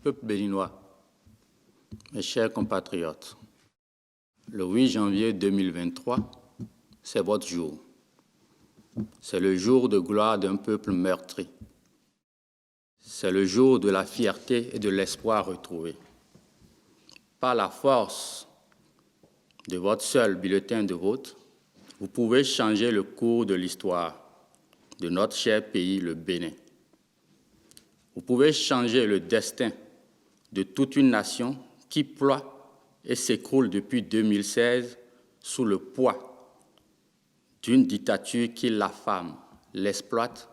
Peuple béninois, mes chers compatriotes, le 8 janvier 2023, c'est votre jour. C'est le jour de gloire d'un peuple meurtri. C'est le jour de la fierté et de l'espoir retrouvé. Par la force de votre seul bulletin de vote, vous pouvez changer le cours de l'histoire de notre cher pays, le Bénin. Vous pouvez changer le destin de toute une nation qui ploie et s'écroule depuis 2016 sous le poids d'une dictature qui l'affame, l'exploite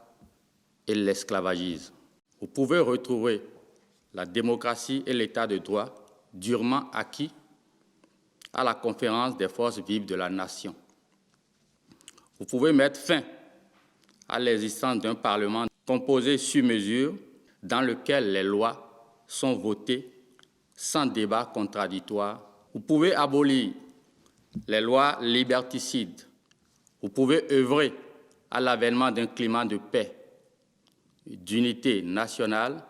et l'esclavagise. Vous pouvez retrouver la démocratie et l'état de droit durement acquis à la conférence des forces vives de la nation. Vous pouvez mettre fin à l'existence d'un Parlement composé sur mesure dans lequel les lois sont votées sans débat contradictoire. Vous pouvez abolir les lois liberticides. Vous pouvez œuvrer à l'avènement d'un climat de paix, d'unité nationale,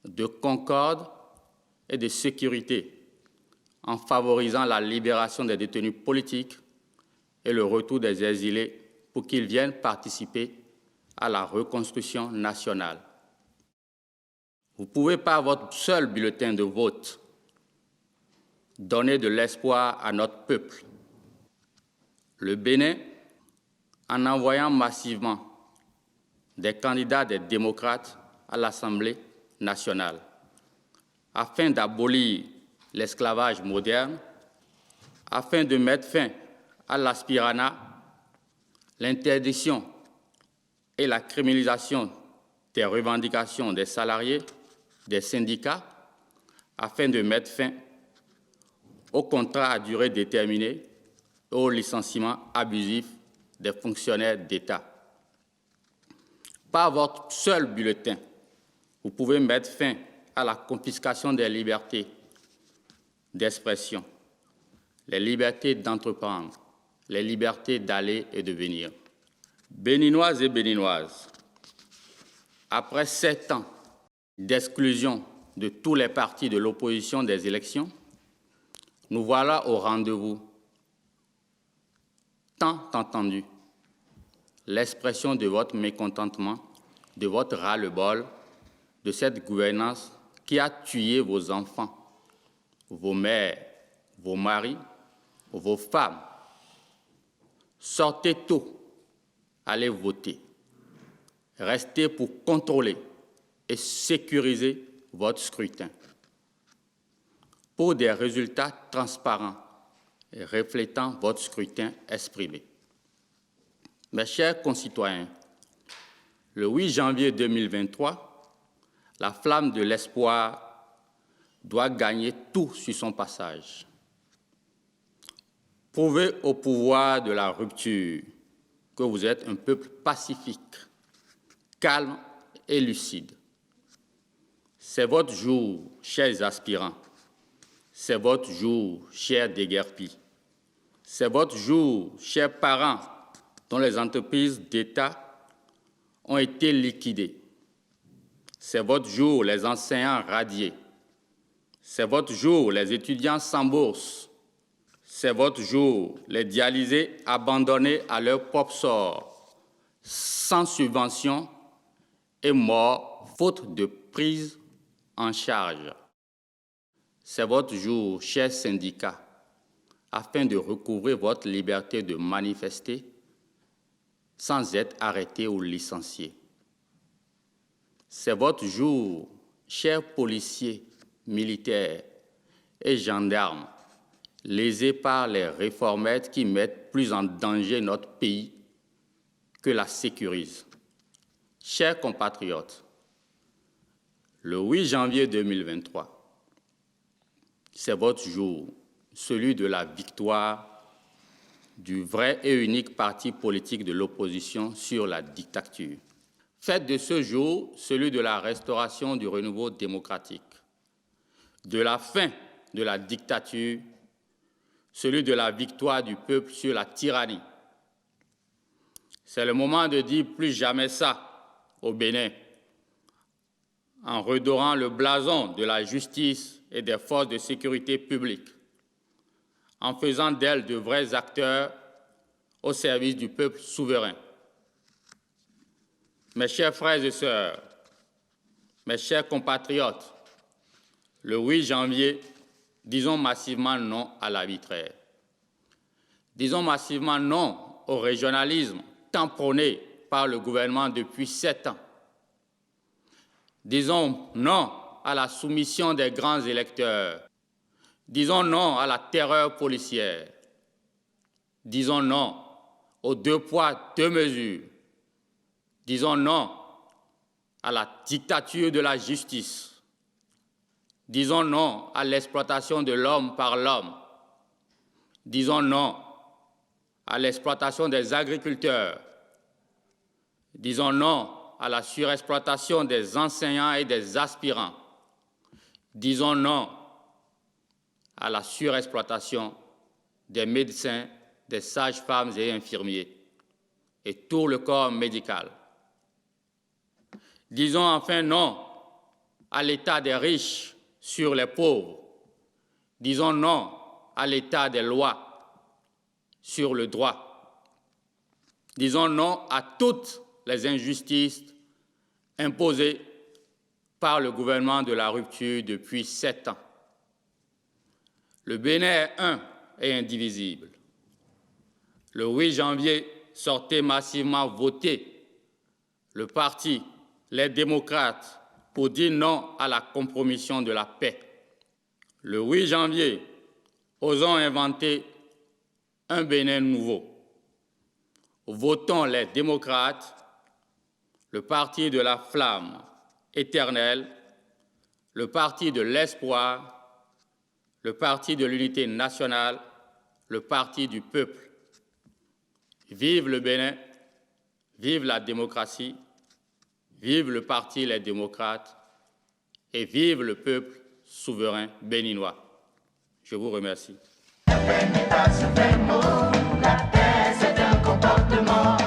de concorde et de sécurité en favorisant la libération des détenus politiques et le retour des exilés pour qu'ils viennent participer à la reconstruction nationale. Vous pouvez, par votre seul bulletin de vote, donner de l'espoir à notre peuple. Le Bénin, en envoyant massivement des candidats des démocrates à l'Assemblée nationale, afin d'abolir l'esclavage moderne, afin de mettre fin à l'aspiranat, l'interdiction et la criminalisation des revendications des salariés, des syndicats, afin de mettre fin aux contrats à durée déterminée et au licenciement abusif des fonctionnaires d'État. Par votre seul bulletin, vous pouvez mettre fin à la confiscation des libertés d'expression, les libertés d'entreprendre, les libertés d'aller et de venir. Béninoises et Béninoises, après 7 ans d'exclusion de tous les partis de l'opposition des élections, nous voilà au rendez-vous tant entendu, l'expression de votre mécontentement, de votre ras-le-bol, de cette gouvernance qui a tué vos enfants, vos mères, vos maris, vos femmes. Sortez tôt, allez voter. Restez pour contrôler et sécuriser votre scrutin. Pour des résultats transparents et reflétant votre scrutin exprimé. Mes chers concitoyens, le 8 janvier 2023, la flamme de l'espoir doit gagner tout sur son passage. Prouvez au pouvoir de la rupture que vous êtes un peuple pacifique, calme et lucide. C'est votre jour, chers aspirants. C'est votre jour, chers déguerpis. C'est votre jour, chers parents, dont les entreprises d'État ont été liquidées. C'est votre jour, les enseignants radiés. C'est votre jour, les étudiants sans bourse. C'est votre jour, les dialysés abandonnés à leur propre sort, sans subvention et morts faute de prise en charge. C'est votre jour, chers syndicats, afin de recouvrer votre liberté de manifester sans être arrêtés ou licenciés. C'est votre jour, chers policiers, militaires et gendarmes, lésés par les réformettes qui mettent plus en danger notre pays que la sécurisent. Chers compatriotes, le 8 janvier 2023, c'est votre jour, celui de la victoire du vrai et unique parti politique de l'opposition sur la dictature. Faites de ce jour celui de la restauration du renouveau démocratique, de la fin de la dictature, celui de la victoire du peuple sur la tyrannie. C'est le moment de dire plus jamais ça au Bénin, en redorant le blason de la justice et des forces de sécurité publique, en faisant d'elles de vrais acteurs au service du peuple souverain. Mes chers frères et sœurs, mes chers compatriotes, le 8 janvier, disons massivement non à l'arbitraire. Disons massivement non au régionalisme tant prôné par le gouvernement depuis 7 ans. Disons non à la soumission des grands électeurs. Disons non à la terreur policière. Disons non aux 2 poids, 2 mesures. Disons non à la dictature de la justice. Disons non à l'exploitation de l'homme par l'homme. Disons non à l'exploitation des agriculteurs. Disons non à la surexploitation des enseignants et des aspirants. Disons non à la surexploitation des médecins, des sages-femmes et infirmiers et tout le corps médical. Disons enfin non à l'état des riches sur les pauvres. Disons non à l'état des lois sur le droit. Disons non à toutes les injustices imposées par le gouvernement de la rupture depuis 7 ans. Le Bénin est un et indivisible. Le 8 janvier, sortez massivement voter le parti Les démocrates pour dire non à la compromission de la paix. Le 8 janvier, osons inventer un Bénin nouveau. Votons les démocrates, le parti de la flamme éternelle, le parti de l'espoir, le parti de l'unité nationale, le parti du peuple. Vive le Bénin, vive la démocratie, vive le parti Les démocrates et vive le peuple souverain béninois. Je vous remercie. La paix n'est pas un mot, la paix c'est un comportement.